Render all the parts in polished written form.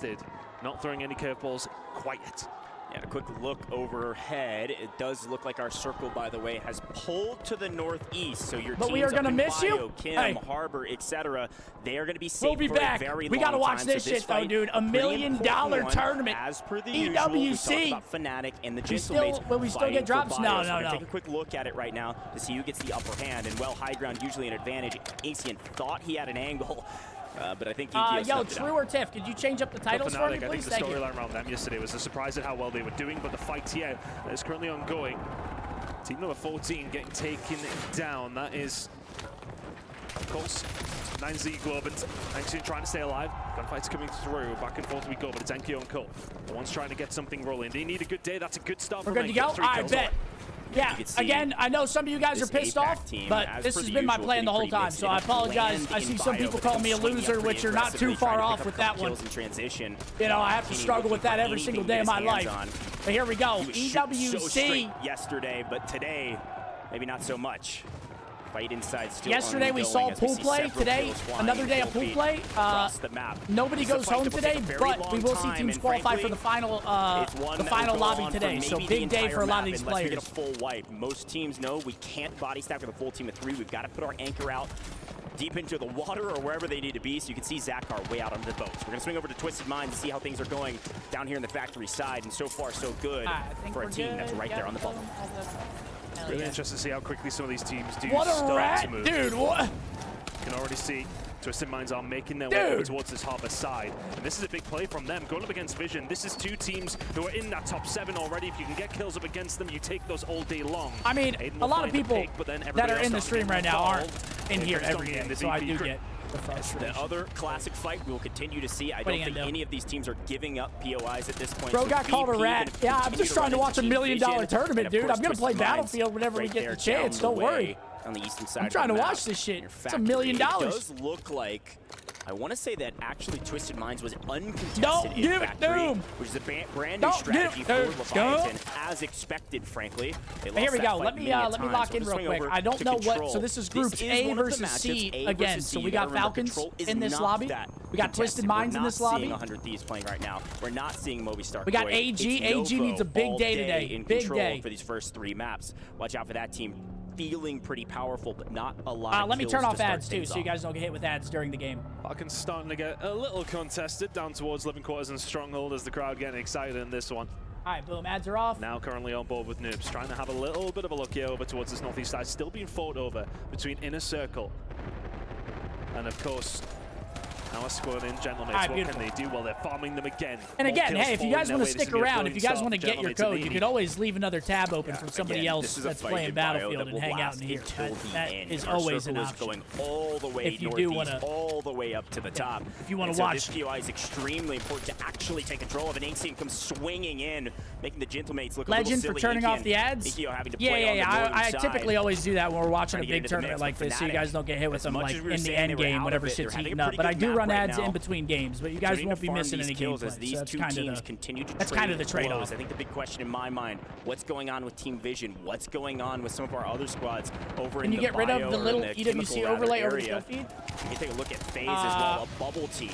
contested. Not throwing any curveballs quite yet. Yeah, a quick look overhead. It does look like our circle, by the way, has pulled to the northeast. So your but teams we are up going to in miss Bio, you. Kim, Harbor, etc. They are going to be safe We'll be for back. a very We long got to watch time. this So shit, though, dude. $1 pretty million important one, tournament. As per the EWC. usual, we talked about Fnatic and the Gentlemates. Will we still get drops? No. We're going to take a quick look at it right now to see who gets the upper hand. And, well, high ground usually an advantage. Ancient thought he had an angle. But I think yo, True or Tiff, could you change up the titles for me, please? I think the storyline around them yesterday was a surprise at how well they were doing, but the fight here is currently ongoing. Team number 14 getting taken down. That is, of course, 9Z Globant. Anxion trying to stay alive. Gunfights coming through. Back and forth we go, but it's Enki and Cole. The one's trying to get something rolling. They need a good day. That's a good start. We're good to go? I bet. Yeah, again, I know some of you guys are pissed off, but this has been my plan the whole time, so I apologize. I see some people call me a loser, which you're not too far off with that one. You know, I have to struggle with that every single day of my life. But here we go. EWC. Yesterday, but today, maybe not so much. Fight inside still. Yesterday we saw pool play. Today, another day of pool play. Nobody goes home today, but we will see teams qualify for the final lobby today. So big day for a lot of these players. Get a full wipe. Most teams know we can't body stack with a full team of 3. We've got to put our anchor out deep into the water or wherever they need to be. So you can see Zakar way out on the boats. We're going to swing over to Twisted Minds and see how things are going down here in the factory side. And so far, so good for a team that's right there on the bubble. It's really interesting to see how quickly some of these teams do start to move. Dude, what? You can already see Twisted Minds are making their way over towards this harbor side. And this is a big play from them. Going up against Vision, this is 2 teams who are in that top 7 already. If you can get kills up against them, you take those all day long. I mean, a lot of people that are in the stream right now aren't in here every day, so I do get the frustration. The other classic fight we will continue to see. I don't think any of these teams are giving up POIs at this point. Bro got called a rat. Yeah, I'm just trying to watch $1 million tournament, dude. I'm going to play Battlefield whenever we get the chance. Don't worry. On the eastern side, I'm trying to watch this shit. It's $1 million. It does look like, I want to say that actually Twisted Minds was uncontested in factory, which is a brand new strategy for Leviathan, as expected, frankly. Here we go. Let me lock in real quick. I don't know what. So this is groups A versus C again. So we got Falcons in this lobby. We got Twisted Minds in this lobby. We're not seeing 100 Thieves playing right now. We're not seeing Movistar. We got AG. AG needs a big day today. Big day for these first 3 maps. Watch out for that team. Feeling pretty powerful, but not a lot of let me turn off ads too, so you guys don't get hit with ads during the game. Falcons starting to get a little contested down towards Living Quarters and Stronghold as the crowd getting excited in this one. All right, boom, ads are off. Now currently on board with Noobs, trying to have a little bit of a look here over towards this northeast side. Still being fought over between Inner Circle and, of course, our squad in Gentlemates. What can they do? Well, they're farming them again. And again, hey, if you guys want to stick around, if you guys want to get your code, you could always leave another tab open from somebody else that's playing Battlefield and hang out in here. That is always an option. Going all the way if you do want to, all the way up to the top. If you want to watch, this POI is extremely important to actually take control of. And Ancient comes swinging in, making the Gentlemates look a little silly. Legend for turning off the ads. Yeah. I typically always do that when we're watching a big tournament like this, so you guys don't get hit with them like in the end game whenever shit's heating up. But I do run ads in between games, but you guys won't be missing any gameplay. These so that's kind of the trade-off. I think the big question in my mind, what's going on with Team Vision? What's going on with some of our other squads over in the Can you get rid of the little EWC overlay over the field feed? You can take a look at FaZe as well, a bubble team.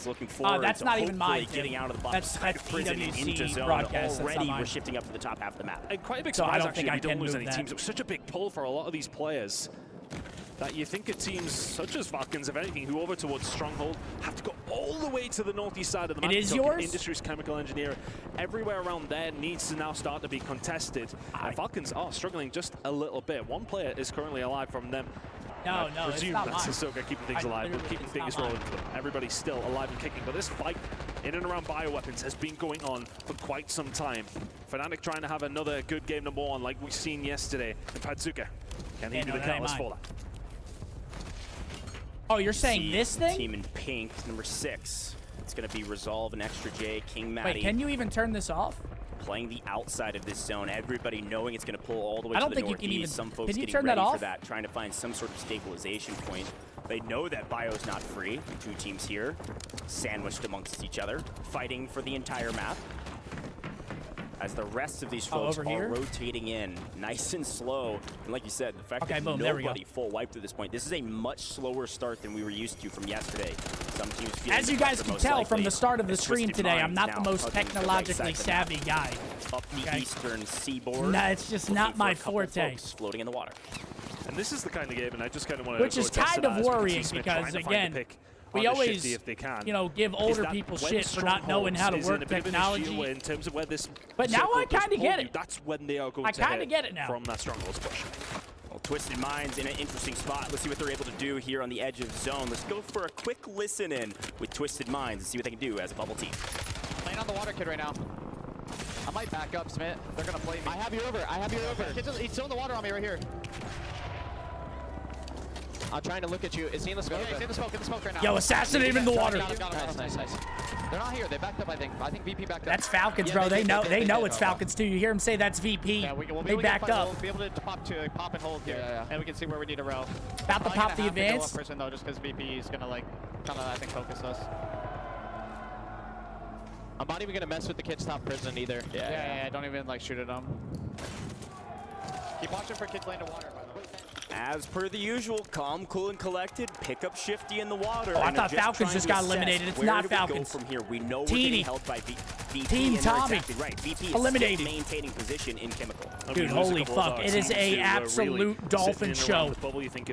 Looking forward that's to not even mine. Getting out of the box. That's EWC broadcast. Already we're shifting up to the top half of the map. And quite a big surprise, actually, we don't lose any teams. It was such a big pull for a lot of these players that you think of teams such as Falcons, if anything, who over towards Stronghold have to go all the way to the northeast side of the map. It is yours? Industries, Chemical Engineer, everywhere around there needs to now start to be contested. And Falcons are struggling just a little bit. One player is currently alive from them. No, it's not that's Ahsoka keeping things alive, but keeping things rolling for them. Everybody's still alive and kicking, but this fight in and around bioweapons has been going on for quite some time. Fnatic trying to have another good game number 1 like we've seen yesterday. And Padzuka, can he be the catalyst for that? Oh, you're saying this thing? Team in pink, number 6. It's going to be Resolve and Extra J, King Matty. Wait, can you even turn this off? Playing the outside of this zone, everybody knowing it's going to pull all the way to the northeast. You can even, some folks can you getting turn ready that off? for that, trying to find some sort of stabilization point. They know that Bio's not free. 2 teams here, sandwiched amongst each other, fighting for the entire map. as the rest of these folks are rotating in nice and slow. And like you said, the fact that nobody full wiped at this point, this is a much slower start than we were used to from yesterday. Some teams as you guys can tell from the start of the stream today, I'm not the most technologically savvy guy. Up the eastern seaboard. Nah, it's just not my forte. Floating in the water. And this is the kind of game, and I just kind of want to. Which is kind of worrying because, again, we always, you know, give older people shit for not knowing how to work technology. In terms of where this but now I kind of get it. That's when they are going I kind of get it now. From that strongholds push. Well, Twisted Minds in an interesting spot. Let's see what they're able to do here on the edge of zone. Let's go for a quick listen in with Twisted Minds and see what they can do as a bubble team. Playing on the water kid right now. I might back up, Smith. They're gonna play me. I have you over. He's still in the water on me right here. I'm trying to look at you. Is he in the smoke? Yeah, he's in the smoke right now. Yo, assassinate him in the water. Nice. They're not here. They backed up, I think. I think VP backed up. That's Falcons, bro. They know it's Falcons too. You hear him say that's VP. Yeah, they backed up. We'll be able to pop and hold here, and we can see where we need to row. About to pop the advance. Person though, just because VP is gonna like kind of I think focus us. I'm not even gonna mess with the kid's top prison either. Yeah. Don't even like shoot at them. Keep watching for kids laying to water, by the way. As per the usual, calm, cool, and collected. Pick up Shifty in the water. Oh, I thought Falcons just got eliminated. It's not Falcons. From here, we know we're getting held by VP. Team Tommy. Exactly right. VP eliminated. Is maintaining position in chemical. Dude, holy fuck! It is a absolute dolphin show.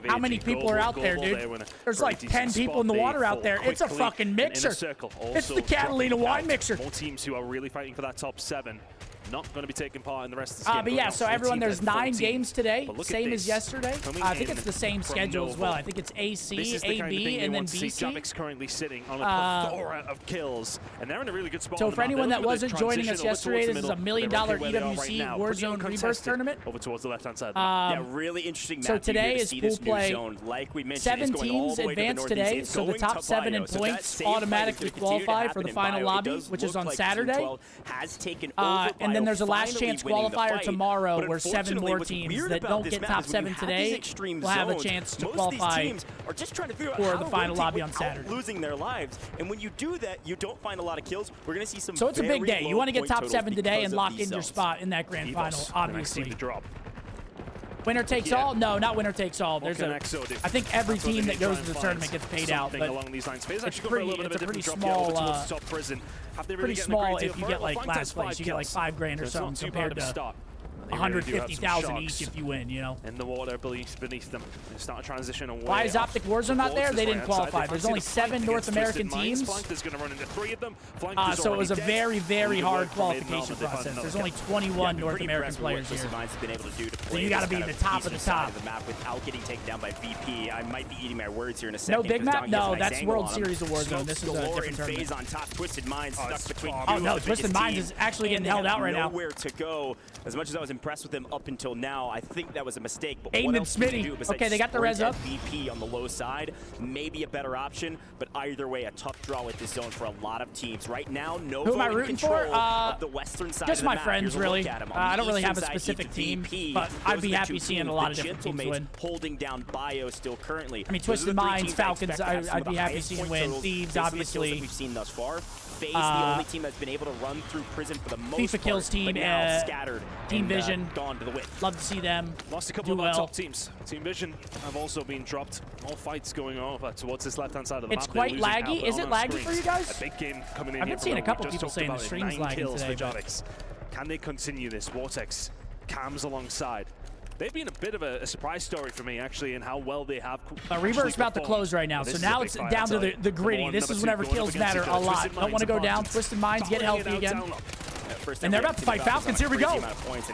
How many people are out there, dude? There's like 10 people in the water out there. It's a fucking mixer. It's the Catalina wine mixer. More teams who are really fighting for that top 7. Not going to be taking part in the rest of this game. But yeah, so everyone, there's 9 games today, same as yesterday. I think it's the same schedule as well. I think it's AC, AB, and then BC. Javix currently sitting on a plethora of kills, and they're in a really good spot. So for anyone that wasn't joining us yesterday, this is $1 million EWC Warzone Rebirth tournament. Over towards the left-hand side. Yeah, really interesting map. So today is pool play. Like we mentioned, 7 teams advanced today, so the top 7 in points automatically qualify for the final lobby, which is on Saturday. And then there's a last chance qualifier tomorrow where 7 more teams that don't get top 7 today will have a chance to qualify for the final lobby on Saturday. Losing their lives, and when you do that, you don't find a lot of kills. We're gonna see some. So it's a big day. You want to get top 7 today and lock in your spot in that grand final, obviously. Winner takes all? No, not winner takes all. There's I think every team that goes to the tournament gets paid out, but it's a pretty small. Pretty small if you get like last place. You get like $5 grand or something compared to 150,000 each if you win, you know. In the water beneath them. They start a transition away. Why is Optic Warzone not there? They didn't qualify. There's only 7 North American teams. So it was a very, very hard qualification process. There's only 21 North American players here. So you got to be the top of the top. Without getting taken down by VP. I might be eating my words here in a second. No big map? No, that's World Series of Warzone. This is a different tournament. On top, Twisted Minds stuck between oh no, Twisted Minds is actually getting held out right now. Nowhere to go. As much as I was impressed with them up until now, I think that was a mistake. But Aiden and Smitty. Okay, they got the res up. VP on the low side, maybe a better option, but either way, a tough draw with this zone for a lot of teams. Right now, Novo Who am I rooting for? Of the western side just of the my map. friends, really. I don't really have a specific team, but I'd be happy seeing a lot of different teams win. Holding down Bio still currently. I mean, Twisted Minds, Falcons, I'd be happy seeing win. Thieves, obviously. We've seen thus far. FaZe, the only team that's been able to run through prison for the most FIFA Kills team, scattered. Team Vision, gone to the wind. Love to see them. Lost a couple of our top teams. Team Vision have also been dropped. All fights going on towards this left-hand side of the map. It's quite laggy. Is it laggy for you guys? A big game coming in. I've been seeing a couple people saying the stream's lagging today. Can they continue this? Vortex, Cams alongside. They've been a bit of a surprise story for me, actually, in how well they have. Rebirth's about to close right now, so now it's down to the gritty. This is whenever kills matter a lot. Don't want to go down. Twisted Minds get healthy again. And they're about to fight Falcons. Here we go.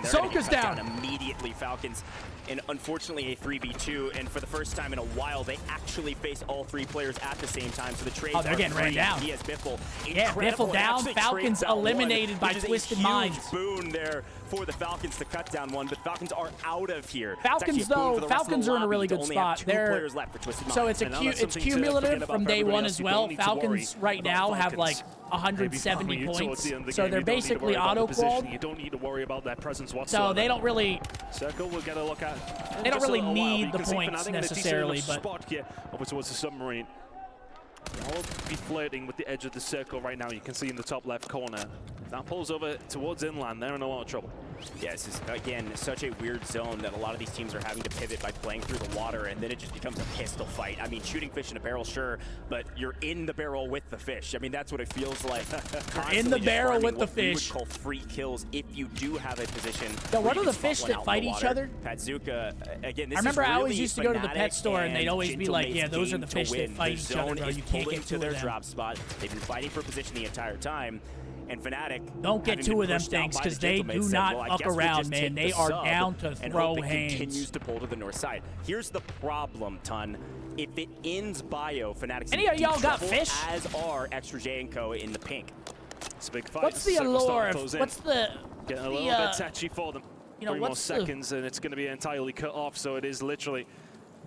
Soka's down. Immediately, Falcons. And unfortunately, a 3v2. And for the first time in a while, they actually face all 3 players at the same time. So the trades they're getting ran down. He has Biffle. Yeah, Biffle down. Falcons eliminated by Twisted Minds. Boon there for the Falcons to cut down one, but Falcons are out of here. Falcons, though, Falcons are in a really good spot. They're so it's cumulative from day 1 as well. Falcons right now have like 170 points, so they're basically auto-qualled. You don't need to worry about their presence whatsoever. So they don't really. Circle, we'll get a look at. They don't really need the points necessarily, but spot here over towards the submarine. They will be flirting with the edge of the circle right now. You can see in the top left corner. If that pulls over towards inland, they're in a lot of trouble. Yeah, this is, again, such a weird zone that a lot of these teams are having to pivot by playing through the water, and then it just becomes a pistol fight. I mean, shooting fish in a barrel, sure, but you're in the barrel with the fish. I mean, that's what it feels like. You're in the barrel with the fish. We would call free kills if you do have a position. Yo, what are the fish that fight each other? Patzuka, again, this I remember is really I always used to go to the pet store, and they'd always be Gentle like, Mate's yeah, those are the game fish to that win. fight The each other, zone bro. is You can't pulling get to two their of them. drop spot. They've been fighting for position the entire time. And Fnatic, don't get two of them things because they do not fuck around, man. They are down to throw hands. Continues to pull to the north side. Here's the problem, Ton. If it ends bio, Fnatic's any of y'all got fish? As are Extra J and Co in the pink. It's a big fight. What's the allure? What's the getting a little bit touchy for them? You know, 3 more seconds and it's going to be entirely cut off. So it is literally.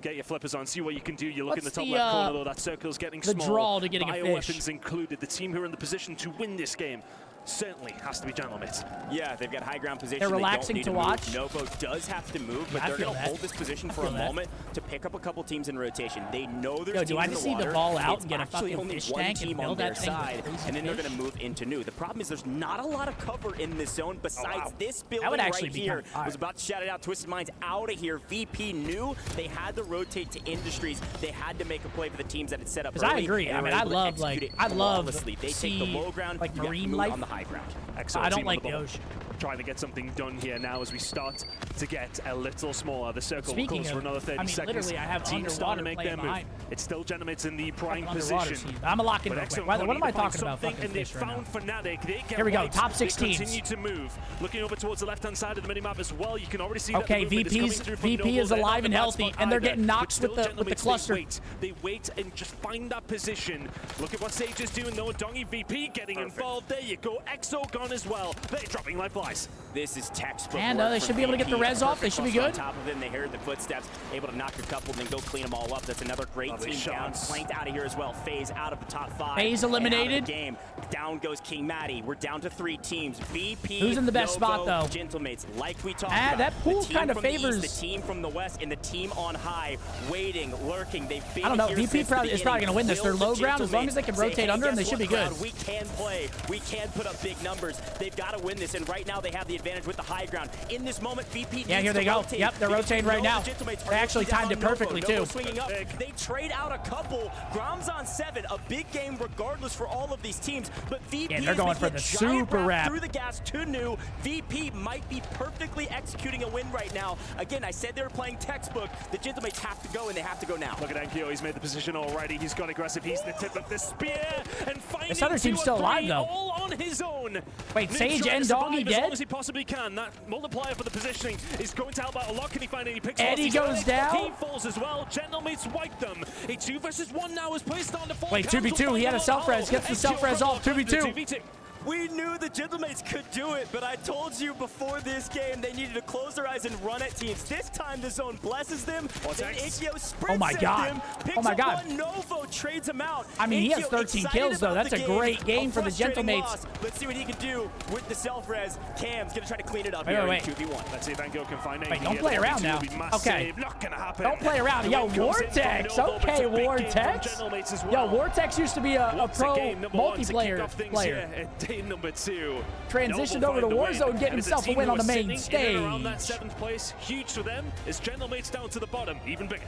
Get your flippers on, see what you can do. You look in the top left corner, though. That circle's getting small. The draw to getting a fish. Bioweapons included. The team who are in the position to win this game certainly has to be Gentlemates. Yeah, they've got high ground position. They're relaxing to watch. Novo does have to move, but they're going to hold this position for a moment to pick up a couple teams in rotation. They know there's teams in the water. Do I just see the ball out and get a fucking fucking fish tank and build that thing side, and then they're going to move into new. The problem is there's not a lot of cover in this zone besides this building right here. I was about to shout it out. Twisted Minds out of here. VP knew they had to rotate to Industries. They had to make a play for the teams that had set up. Because I agree. I mean, I love they take the low ground, like marine life on the high ground. I don't like the ocean. Trying to get something done here now as we start to get a little smaller. The circle will close for another 30 seconds. Literally, I have teams starting to make their move. behind. It's still Gentlemates in the prime position. I'm a lock in real quick. What am I talking about? And they found Fnatic. They get here we go. Top 6 teams. Continue to move. Looking over towards the left-hand side of the minimap as well. You can already see okay, VP is alive and healthy, and they're getting knocks with the cluster. They wait and just find that position. Look at what Sage is doing though. Dongy VP getting involved. There you go. Exo gone as well. They're dropping like flies. This is textbook. And they should be able to get the res off. They should be good. On top of them, they heard the footsteps, able to knock a couple, then go clean them all up. That's another great team down. Flanked out of here as well. FaZe out of the top 5. FaZe eliminated. Game. Down goes King Matty. We're down to 3 teams. VP. Who's in the best spot though? Gentlemates, like we talked about. That pool kind of favors the team from the west and the team on high, waiting, lurking. They've been I don't know. VP is probably going to win this. They're low ground. As long as they can rotate under them, they should be good. We can play. We can put up big numbers. They've got to win this, and right now they have the advantage with the high ground. In this moment, VP. Yeah, here they go. Yep, they're rotating right now. They actually timed it perfectly too. Swinging up. They trade out a couple. Grom's on 7. A big game regardless for all of these teams. But VP they're going for the super wrap through the gas to new. VP might be perfectly executing a win right now. Again, I said they were playing textbook. The Gentlemates have to go, and they have to go now. Look at Enkyo. He's made the position already. He's got aggressive. He's the tip of the spear and finding this other team's still alive though. All on his own. Wait, Sage and Doggy dead? As long as he possibly can. That multiplier for the positioning is going to help out a lot. Can he find any picks? Eddie goes down. He falls as well. Gentlemates wipe them. A 2 versus 1 now is placed on the 4. Wait, 2v2. He had a self-res. Gets the self-res off. 2v2. We knew the Gentlemates could do it, but I told you before this game they needed to close their eyes and run at teams. This time the zone blesses them. Then Ikyo sprints at them, picks up one. Novo trades him out. I mean, he has 13 kills though. That's a great game for the Gentlemates. Let's see what he can do with the self-res. Cam's gonna try to clean it up here in 2v1. Let's see if Enkyo can find it. Wait, don't play around now. Okay. Not gonna happen. Don't play around. Yo, Vortex. Okay, Vortex. Yo, Vortex used to be a pro multiplayer player. Day number 2. Transitioned over to Warzone, getting himself a win on the main stage. Around that 7th place, huge for them. Is Gentlemates down to the bottom, even bigger.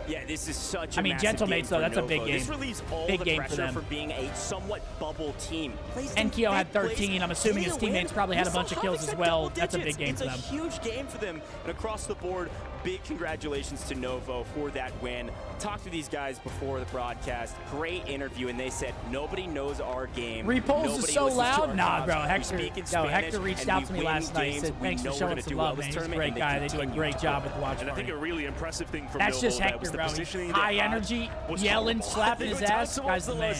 Yeah, this is such a Gentlemates though, that's a big game. This relieves all the pressure for being a somewhat bubble team. Enkyo had 13. I'm assuming his teammates probably had a bunch of kills as well. That's a big game for them. It's a huge game for them. And across the board, big congratulations to Novo for that win. Talked to these guys before the broadcast. Great interview, and they said nobody knows our game. Repulse is so loud. Nah, bro. Hector reached out to me last night and said, thanks for showing some love, man. He's a great guy. They do a great job with the watch party. And I think a really impressive thing from That's just Hector, bro. High energy, yelling, slapping his ass. Guy's the man.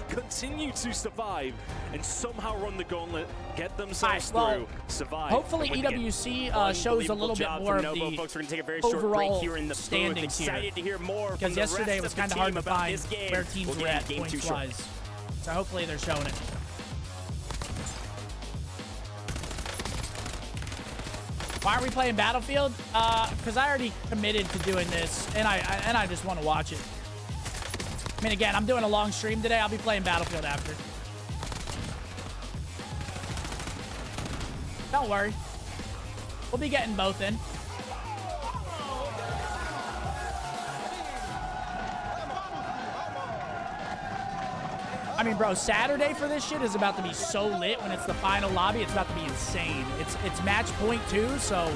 Continue to survive and somehow run the gauntlet, get themselves through, survive. Hopefully EWC shows a little bit more of the overall standings here. Excited to hear more because yesterday it was kind of hard to find where teams were at points-wise. So hopefully they're showing it. Why are we playing Battlefield? Because I already committed to doing this, and I just want to watch it. I mean, again, I'm doing a long stream today. I'll be playing Battlefield after. Don't worry. We'll be getting both in. I mean, bro, Saturday for this shit is about to be so lit when it's the final lobby. It's about to be insane. It's match point 2, so